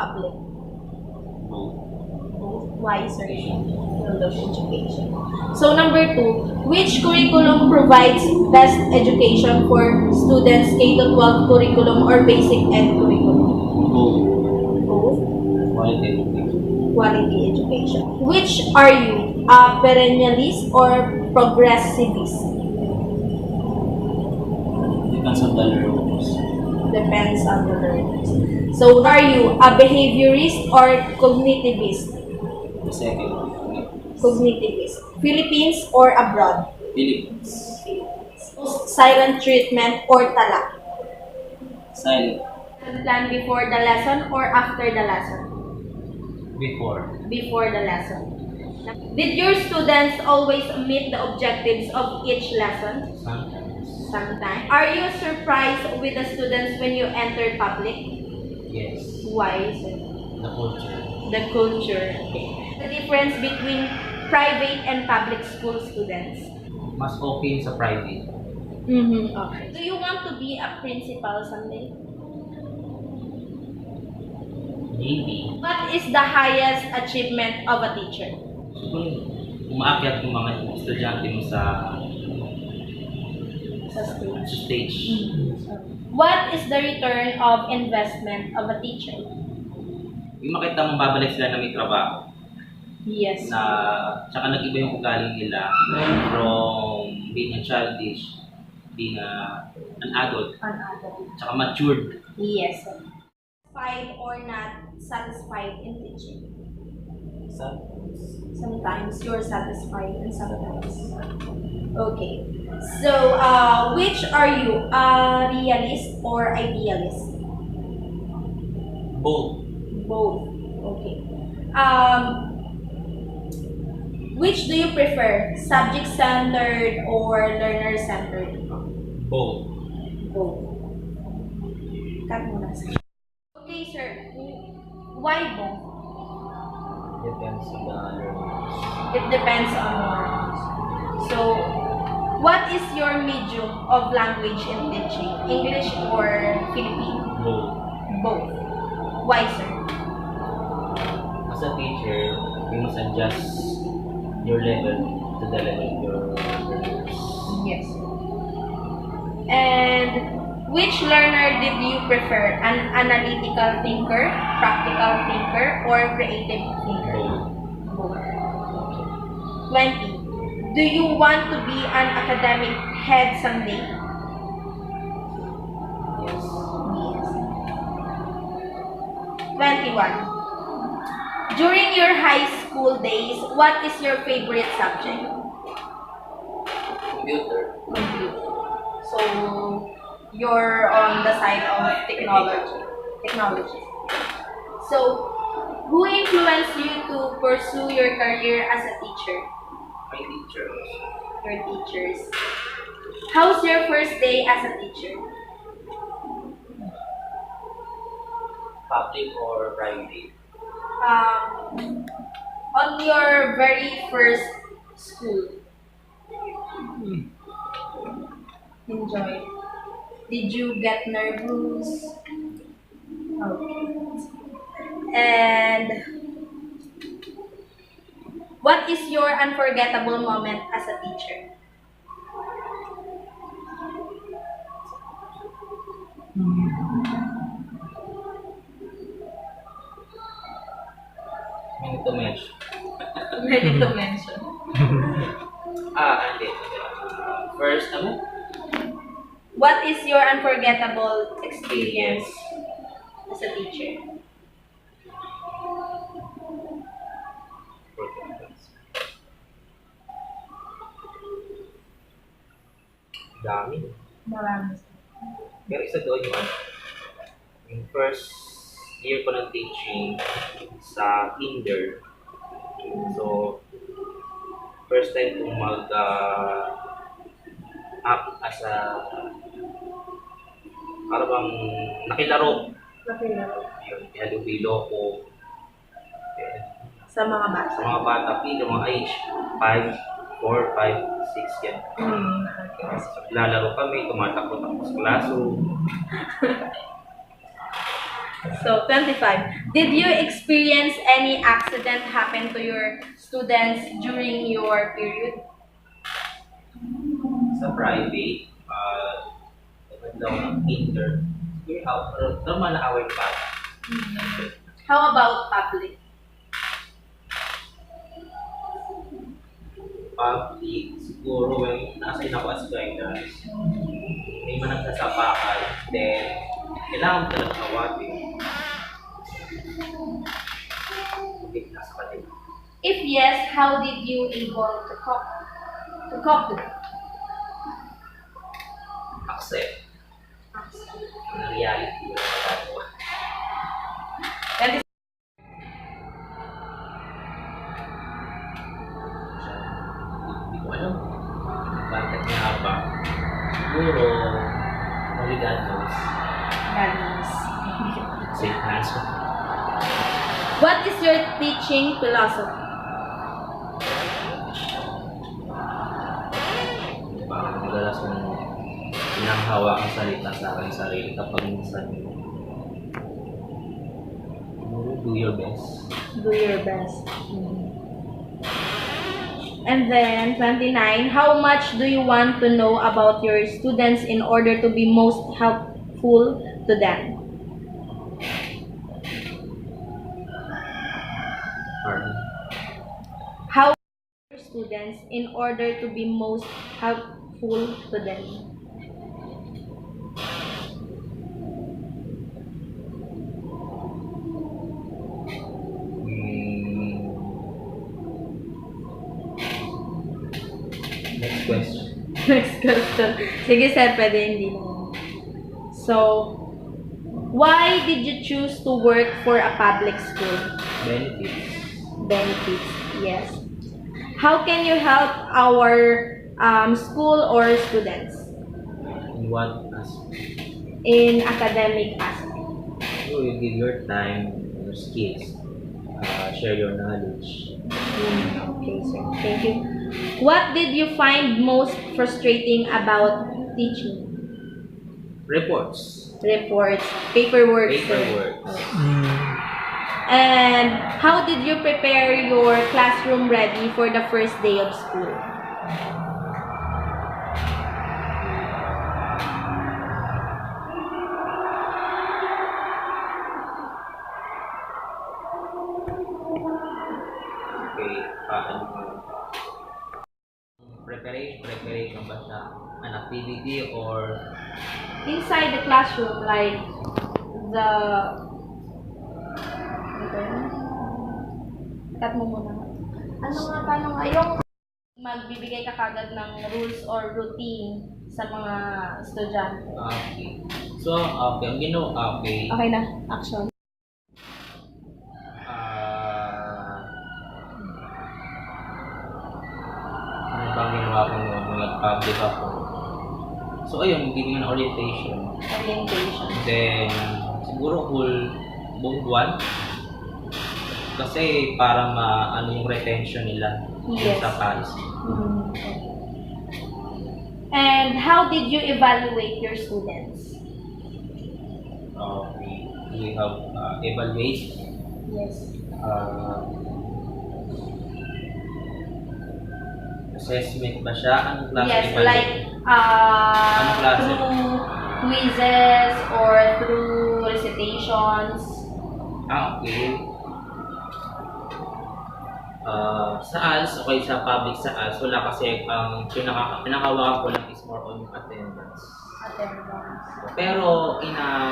public? Both. Both. Why, sir? Field of education. So, number 2, which curriculum provides best education for students K-12 curriculum or basic ed curriculum? Both. Both. Quality education. Quality education. Which are you? A perennialist or progressivist? Depends on the learners. Depends on the learners. So, are you a behaviorist or cognitivist? The second. Cognitivist. Philippines or abroad? Philippines. Silent treatment or tala? Silent. Plan before the lesson or after the lesson? Before. Before the lesson. Did your students always meet the objectives of each lesson? Sometimes. Sometimes. Are you surprised with the students when you enter public? Yes. Why, sir? The culture. The culture. Okay. The difference between private and public school students? Mas okay sa private. Okay. Do you want to be a principal someday? Maybe. What is the highest achievement of a teacher? Siguro, umaakyat yung mga estudyante mo sa stage. What is the return of investment of a teacher? Yung makita mong babalik sila na may trabaho. Yes. Na tsaka nag-iba yung ugali nila from being a childish, being an adult, tsaka matured. Yes. Satisfied or not satisfied in teaching? Sometimes you're satisfied and sometimes. Okay. So, which are you? A realist or idealist? Both. Both. Okay. Which do you prefer? Subject-centered or learner-centered? Both. Both. Cut muna. Okay, sir. Why both? Depends on the learners. It depends on learners. So, what is your medium of language in teaching? English or Filipino? Both. Both. Why, sir? As a teacher, you must adjust your level to the level of your learners. Yes. And which learner did you prefer? An analytical thinker, practical thinker, or creative thinker? Both. Both. 20. Do you want to be an academic head someday? Yes. Yes. 21. During your high school days, what is your favorite subject? Computer. Computer. So, you're on the side of technology. So, who influenced you to pursue your career as a teacher? My teachers. Your teachers. How's your first day as a teacher? Public or private? On your very first school. Enjoy. Did you get nervous? Okay. And what is your unforgettable moment as a teacher? Many to mention. Ready to mention. Hindi. First, What is your unforgettable experience as a teacher? Dami. Marami. Pero isa doon yung first year ko ng teaching sa kinder. So, first time kong up as a para bang nakilaro. Yun, pinalubilo ko. Sa mga bata. Sa mga bata, pili mga age 5, 4, 5, 6 yan. Lalaro kami, tumatakbo-takbo sa klaso. So, 25. Did you experience any accident happen to your students during your period? Sa private, maganda ako ng inter. Normal na away pa. How about public? Public, siguro when nasa ako as guidance, may mga nagsasapakan, then kailangan talaga awatin. Hindi nasa kanila. If yes, how did you able to cope? To cope with it? Accept ang reality ng magagawa. That is Hindi ko alam bakit nga ba. Siguro, only God knows. madness. Safe answer. What is your teaching philosophy? Parang madalas kong pinanghawa ang salita sa aking sarili kapag minsan do your best. Do your best. And then, 29. How much do you want to know about your students in order to be most helpful to them? Pardon. How your students in order to be most helpful to them? Next question. Next question. Sige, sir, pwede hindi na. So, why did you choose to work for a public school? Benefits. Benefits, yes. How can you help our school or students In what aspect? in academic aspect? So you give your time, your skills, share your knowledge. Okay, sir. Thank you. What did you find most frustrating about teaching? Reports. Reports, paperwork, sir. Paperwork. And how did you prepare your classroom ready for the first day of school? Okay, preparation ba siya? An activity or Inside the classroom, like the... Cut mo muna. Ano nga, paano nga? Yung magbibigay ka kagad ng rules or routine sa mga estudyante. okay. So, okay, ang ginawa, okay. Okay na, action. Ano bang ginawa ko noon? Nag-public ako. So, ayun, bibigyan ng orientation. Orientation. Then, siguro buong buwan. Kasi para ano yung retention nila Yes. sa Paris. And how did you evaluate your students? We have evaluate. Yes. Assessment ba siya? Anong klase Yes, evaluate? like Anong klase? through quizzes or through recitations. Okay. Sa ALS, okay, sa public sa ALS, wala kasi ang pinakawakan ko lang is more on yung attendance. Pero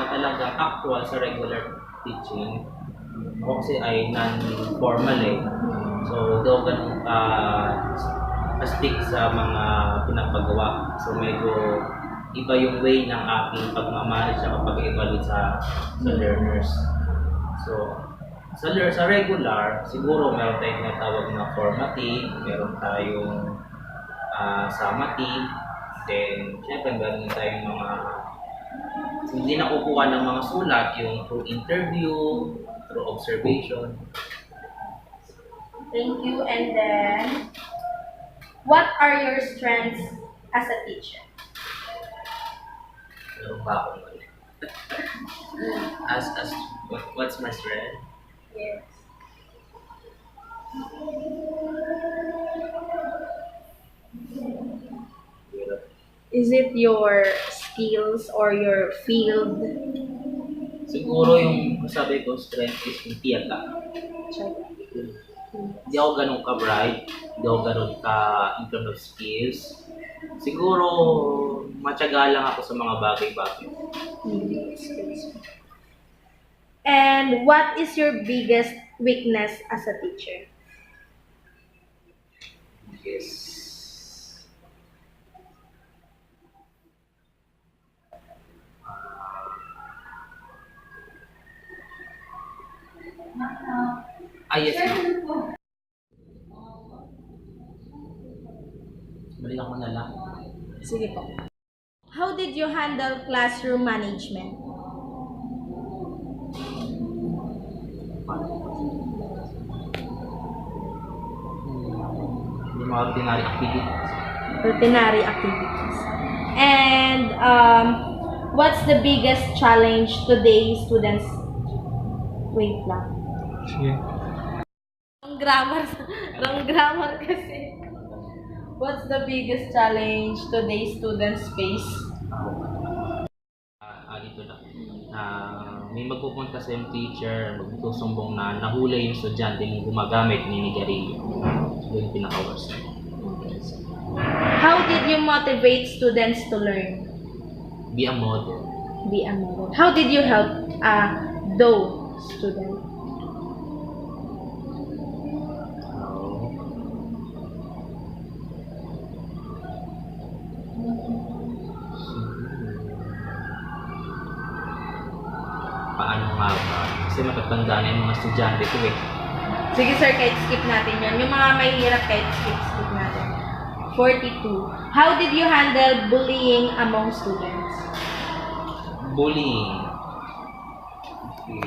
talagang actual sa regular teaching, ako kasi ay non-formal eh. So, daw ganun stick sa mga pinapagawa. So, medyo iba yung way ng aking pagmamanage sa pag-evaluate sa learners. So, sa regular, siguro meron tayong tinatawag na formative, meron tayong summative, then syempre meron din tayong mga hindi nakukuha ng mga sulat, yung through interview, through observation. Thank you. And then, what are your strengths as a teacher? Meron pa ako. As what's my strength? Yes. Is it your skills or your field? Siguro yung sabi ko strength is yung tiyaga. Check. Hindi ako ganun ka-bright, hindi ako ganun ka in terms of skills. Siguro, matyaga lang ako sa mga bagay-bagay. Skills. And what is your biggest weakness as a teacher? Yes. Yes. Balikan ko na lang. Sige po. How did you handle classroom management? Yung mga ordinary activities. Routinary activities. And what's the biggest challenge today students? Wait lang. Sige. Wrong grammar kasi. What's the biggest challenge today students face? Dito na. May magpupunta sa yung teacher, magsusumbong na nahula yung estudyante ng gumagamit ni Nigarillo. So, yung pinaka-worst. How did you motivate students to learn? Be a model. Be a model. How did you help those students? Paano nga ba? Kasi matatanda na yung mga estudyante ko eh. Sige sir, kahit skip natin yan. Yung mga mahihirap kahit skip natin. 42. How did you handle bullying among students? Bullying. Okay,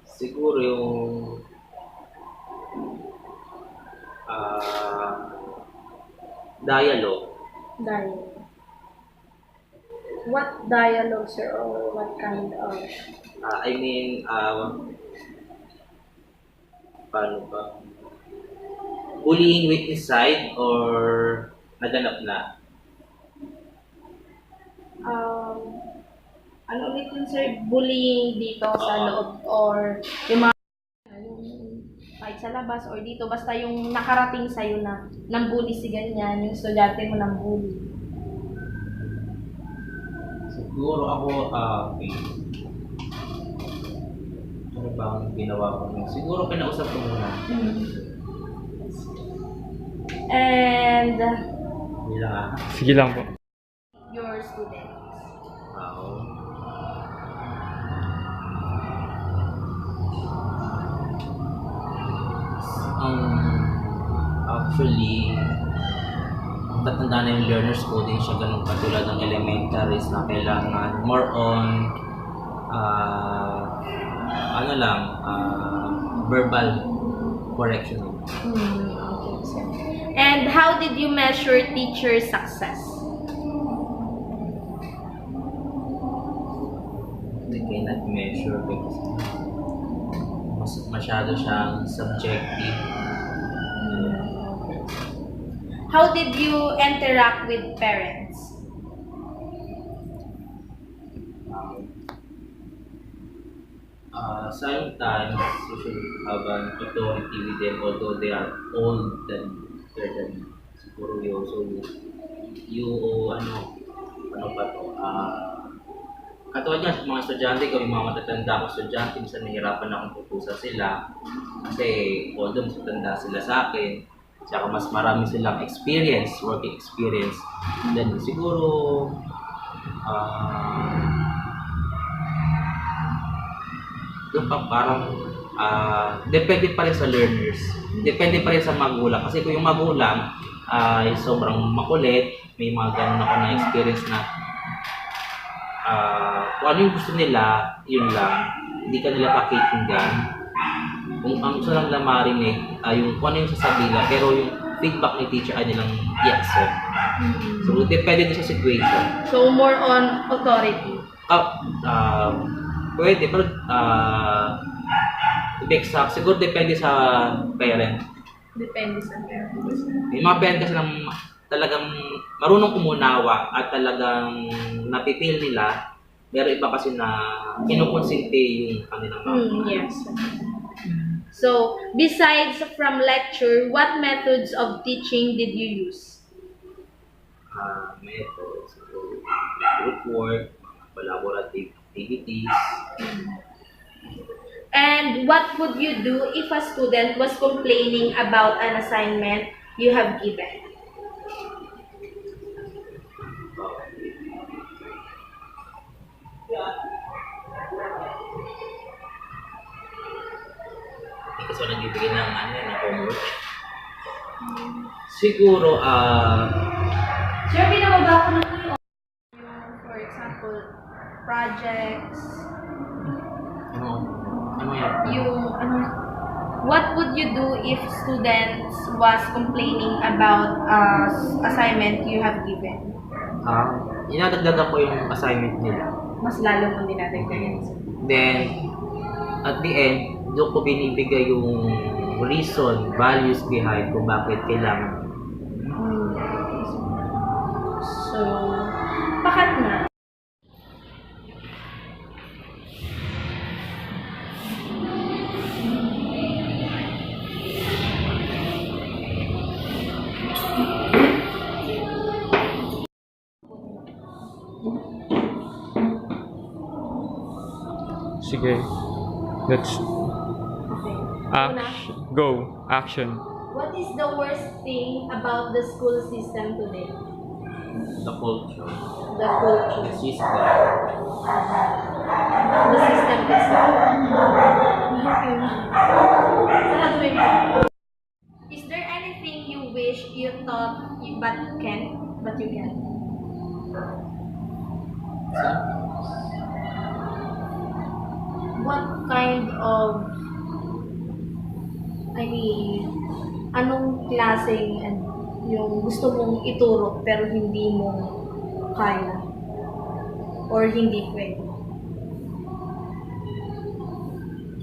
siguro yung dialogue. Dialogue. What dialogue, sir, or what kind of? Paano ba? Bullying with inside or naganap na? Ano ulit yun, sir? Bullying dito sa loob or yung mga kahit sa labas or dito, basta yung nakarating sa'yo na nang bully si ganyan, yung estudyante mo nang bully. Siguro ako, okay. Ano ba ang ginawa ko? Siguro pinausap ko muna. And Bilang Sige lang po. your students. Wow. Actually, tatanda na yung learners ko din siya ganun katulad ng elementaries na kailangan more on verbal correction. Okay, sir. And how did you measure teacher success? They cannot measure because masyado siyang subjective. How did you interact with parents? Sometimes you should have an authority with them although they are old than siguro you also ano pa to katulad niya sa mga estudyante ko, yung mga matatanda ko estudyante, minsan nahihirapan akong tutusan sila kasi although mas matanda sila sa akin, tsaka mas marami silang experience, working experience, then siguro yung parang depende pa rin sa learners, depende pa rin sa magulang kasi kung yung magulang ay sobrang makulit, may mga ganun ako na experience na kung ano yung gusto nila, yun lang, hindi ka nila pakikinggan. Kung ang gusto lang nila marinig, yung kung ano yung sasabihin nila, pero yung feedback ni teacher ay nilang yes sir. So, depende din sa situation. So, more on authority. Pwede, pero to be exact, siguro depende sa parent. Depende sa parents. May mga parent kasi lang talagang marunong umunawa at talagang napipil nila, pero iba kasi na kinukonsinte yung kanilang mga. Yes. So, besides from lecture, what methods of teaching did you use? Methods, group work, collaborative activities. And what would you do if a student was complaining about an assignment you have given? Kasi nagbibigay ng homework. Siguro, Sir, binababa ko na po yung, for example, projects, ano yan? what would you do if students was complaining about assignment you have given? Inadagdagan ko yung assignment nila. Mas lalo mo dinadagdagan. Then, at the end, doon ko binibigay yung reason, values behind kung bakit kailangan. So, pakat na. Sige. Let's Okay. go. Action. What is the worst thing about the school system today? The culture, The culture. the system. The system itself. Is there anything you wish you thought but you can't? What kind of, anong klaseng yung gusto mong ituro pero hindi mo kaya or hindi pwede?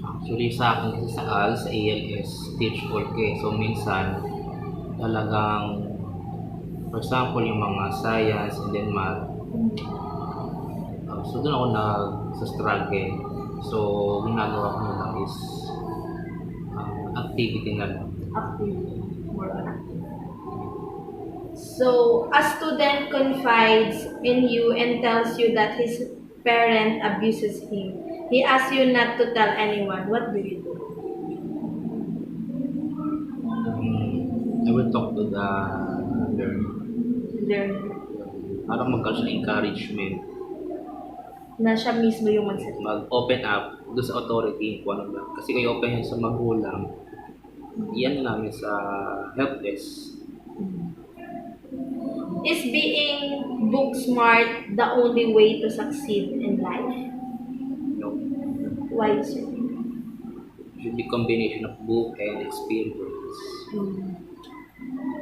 Actually, sa akin kasi sa ALS, teach all ko eh. So, minsan, talagang, for example, yung mga science and then math. So, doon ako nag-struggle. So, ginagawa ko na lang is activity na lang. Activity. More on activity. So, a student confides in you and tells you that his parent abuses him. He asks you not to tell anyone. What do you do? I will talk to the learner. Parang magkaroon siya ng encouragement. Na siya mismo yung magsabi. Mag-open up doon sa authority kung ano lang. Kasi kayo open yan sa magulang, yan namin sa help desk. Is being book smart the only way to succeed in life? No. Why, sir? It should be combination of book and experience.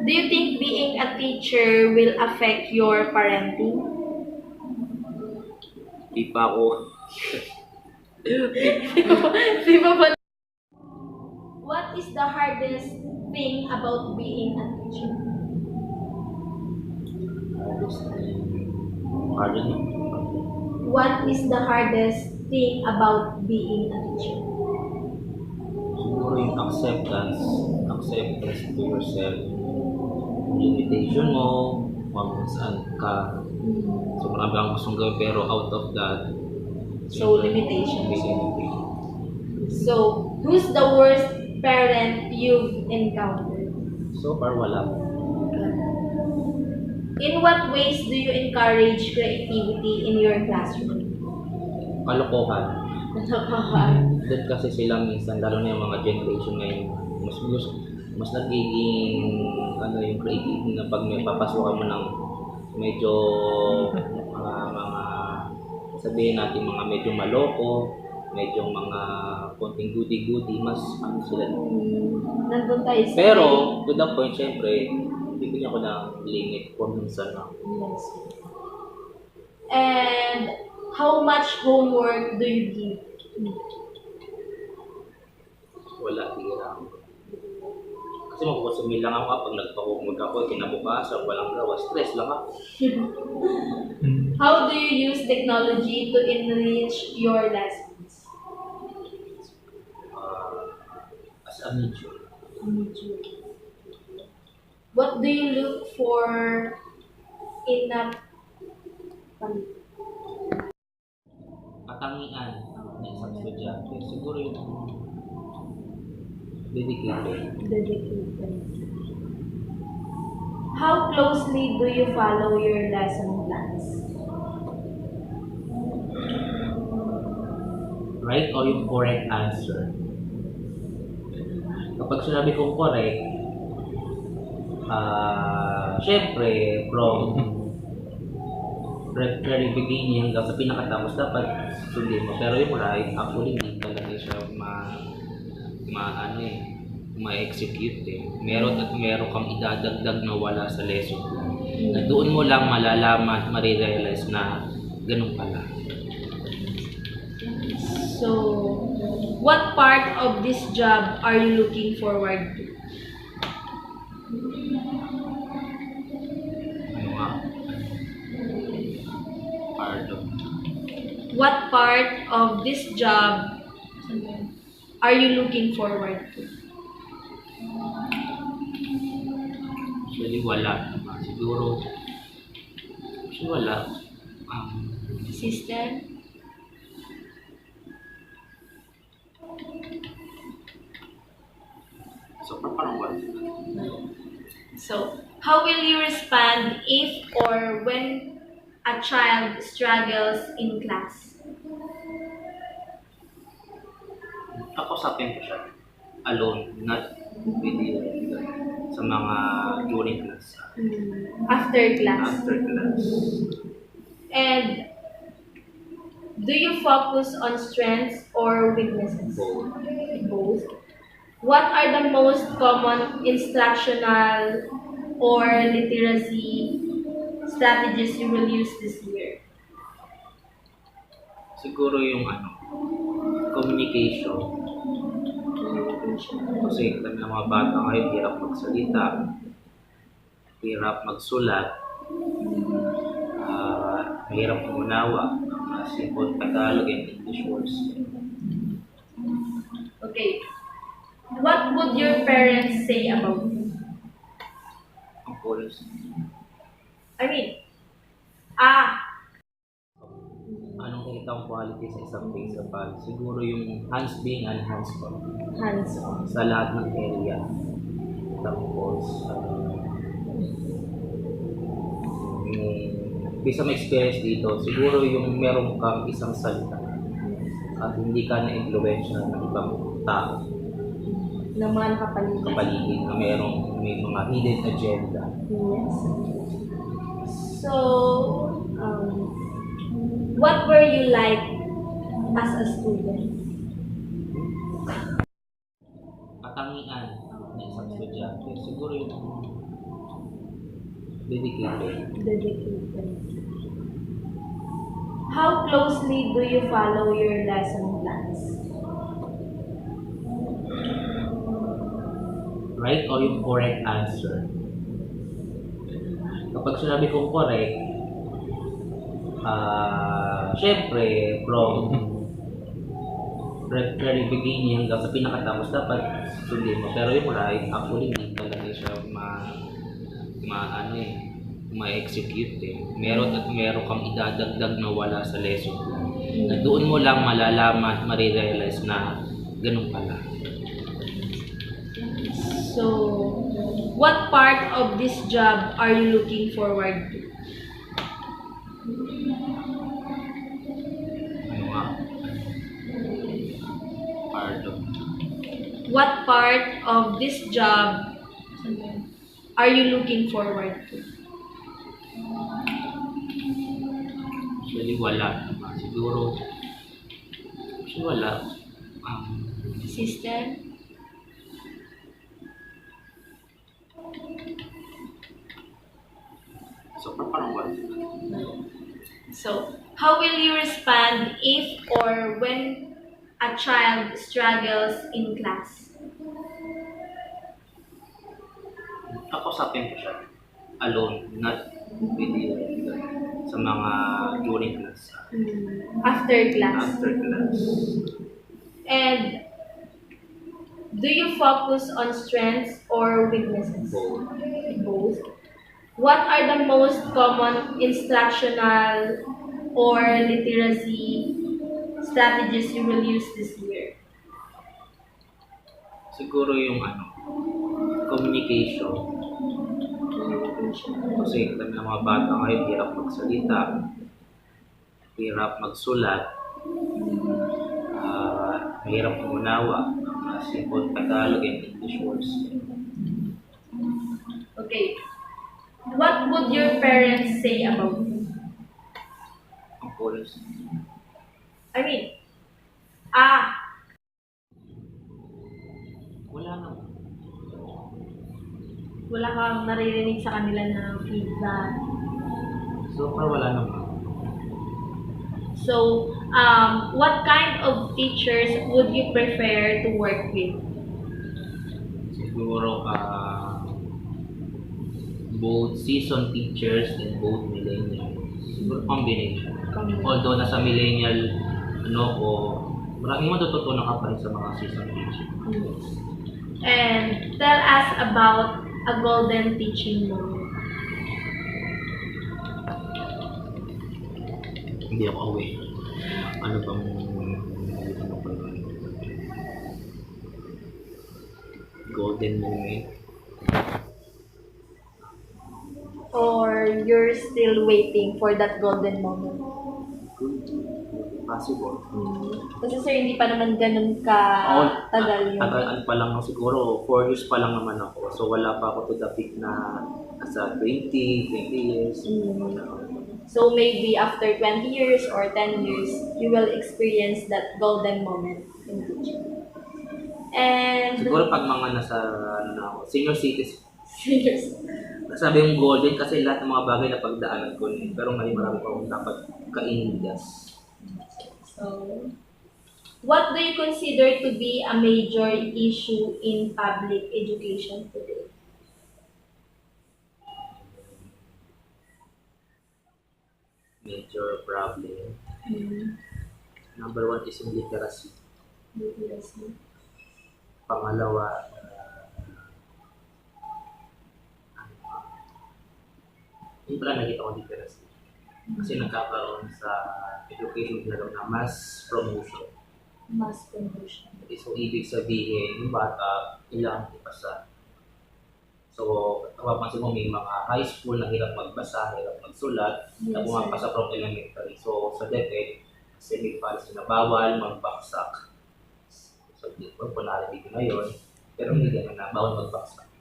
Do you think being a teacher will affect your parenting? Di pa ako. Di ba ba? What is the hardest thing about being a teacher? Pardon? What is the hardest thing about being a teacher? Siguro yung acceptance to yourself. Yung limitation mo, kung saan ka. So marami akong gustong gawin pero out of that. So, limitations. Limitation. So, who's the worst parent you've encountered? So far, wala. In what ways do you encourage creativity in your classroom? Kalokohan. Doon kasi sila minsan, lalo na yung mga generation ngayon, mas nagiging yung creativity na pag may papasukan mo ng medyo mga sabihin natin mga medyo maloko, medyo mga konting goody-goody, mas sila. Nandun tayo sa Pero, to the point, syempre, bibigyan ko ng limit kung minsan lang. Yes. And how much homework do you give? Wala, hirap. Kasi magkusumil lang ako pag nagpa-homework ako, kinabukasan, walang gawa, stress lang ako. How do you use technology to enrich your lessons? As a medium. What do you look for in a Katangian ng isang estudyante, siguro yung dedicated. dedicated? How closely do you follow your lesson plans? Right o yung correct answer? Kapag sinabi kong correct, syempre, from very beginning hanggang sa pinakatapos dapat sundin mo. Pero yung right, actually hindi talaga siya ma-execute eh. Meron kang idadagdag na wala sa lesson plan. Na doon mo lang malalaman, marirealize na ganun pala. So, what part of this job are you looking forward to? Ano nga? Part of What part of this job are you looking forward to? actually wala. Siguro wala. System? So parang wala. So, how will you respond if or when a child struggles in class? Kakusapin ko siya alone, not with you sa mga during class. After class? After class. And do you focus on strengths or weaknesses? Both. Both. What are the most common instructional or literacy strategies you will use this year? Siguro yung communication. Kasi kami ng mga bata ngayon, hirap magsalita, hirap magsulat, mahirap umunawa, simple Tagalog and English words. Okay. What would your parents say about you? Of course, I mean, anong nakita kong quality sa isang principal? Siguro yung hands being and hands-on hands-on. sa lahat ng area. Tapos, based on my experience dito, siguro yung meron kang isang salita at hindi ka na-influensya ng ibang tao Ng mga nakapaligid. kapaligid na may mga hidden agenda. Yes. So, what were you like as a student? Katangian ng isang estudyante, siguro yung dedicated. Dedicated. How closely do you follow your lesson plans? Right o yung correct answer? Kapag sinabi kong correct, syempre, from very beginning hanggang sa pinakatapos dapat sundin mo. Pero yung right, actually hindi talaga siya ma-execute eh. Meron kang idadagdag na wala sa lesson plan. Na doon mo lang malalaman, marirealize na ganun pala. So, what part of this job are you looking forward to? Ano nga? Part of What part of this job are you looking forward to? actually wala. Siguro wala. System? So, how will you respond if or when a child struggles in class? Kakusapin ko siya alone, not with you, sa mga during class, After class. after class. And do you focus on strengths or weaknesses? Both. Both. What are the most common instructional or literacy strategies you will use this year? Siguro yung communication. Kasi kami ng mga bata ngayon, hirap magsalita, hirap magsulat, mahirap umunawa, simple Tagalog and English words. Okay. What would your parents say about you? Ang course. I mean, Wala naman. wala kang naririnig sa kanila na feedback. So far, wala naman. So, what kind of teachers would you prefer to work with? Siguro, both seasoned teachers and both millennials. Siguro combination. Although nasa millennial, maraming matututunan ka pa rin sa mga seasoned teachers. And tell us about a golden teaching moment. Hindi ako aware. Ano bang golden moment? Or you're still waiting for that golden moment? Good. Possible. Kasi sir, hindi pa naman ganun ka tagal yun. Tagal pa lang siguro, 4 years pa lang naman ako. So wala pa ako to the peak na nasa 20 years. So maybe after 20 years or 10 years, you will experience that golden moment in teaching. And Siguro pag mga nasa senior citizen. serious. Sabi yung golden kasi lahat ng mga bagay na pagdaanan ko eh. Pero ngayon marami pa akong dapat kainigas. So, what do you consider to be a major issue in public education today? Major problem. Number 1 is yung literacy. Literacy. Pangalawa, yung pala nakita ko literacy. Kasi nagkakaroon sa education na mass promotion. Mass promotion. So, ibig sabihin, yung bata, kailangan ipasa. So, mapapansin mo may mga high school na hirap magbasa, hirap magsulat, na pumapasa from elementary. So, sa DepEd, kasi may policy na bawal magbaksak. So, kung narinig na yun, pero hindi ganun na, bawal magbaksak.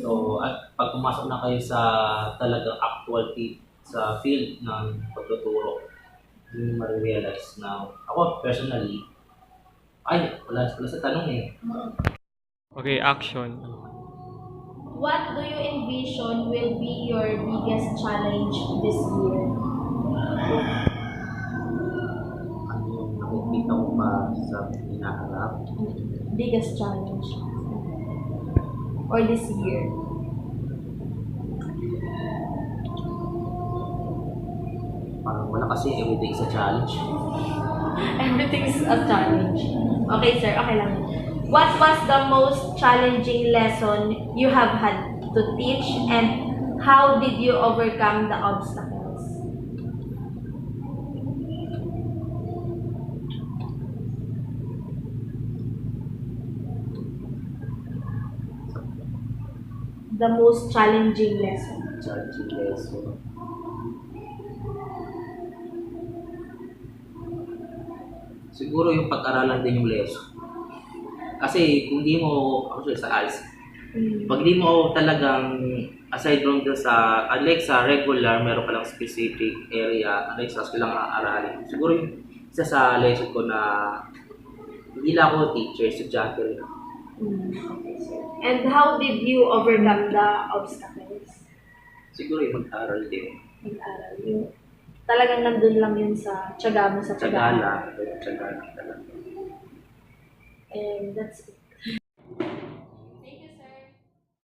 So, at pag pumasok na kayo sa talagang actual sa field ng pagtuturo, hindi mo ma-realize na ako personally, wala sa tanong eh. Okay, action. What do you envision will be your biggest challenge this year? Ano yung nakikita ko pa sa hinaharap? Biggest challenge. Or this year? Parang wala kasi everyday is a challenge. Everything's a challenge. Okay, sir. Okay lang. What was the most challenging lesson you have had to teach and how did you overcome the obstacles? The most challenging lesson. Challenging lesson. Siguro yung pag-aralan din yung lesson. Kasi kung di mo, actually sa ALS, pag di mo talagang, aside from sa, unlike sa regular, meron ka lang specific area, unlike sa kailangan aaralin. Siguro yung isa sa lesson ko na hindi lang ako teacher, estudyante rin ako. And how did you overcome the obstacles? Siguro yung mag-aral din. Mag-aral yun. talagang nandun lang yun sa tiyaga mo sa Tsagala. pag-aaral. Tsagala talaga. And that's it.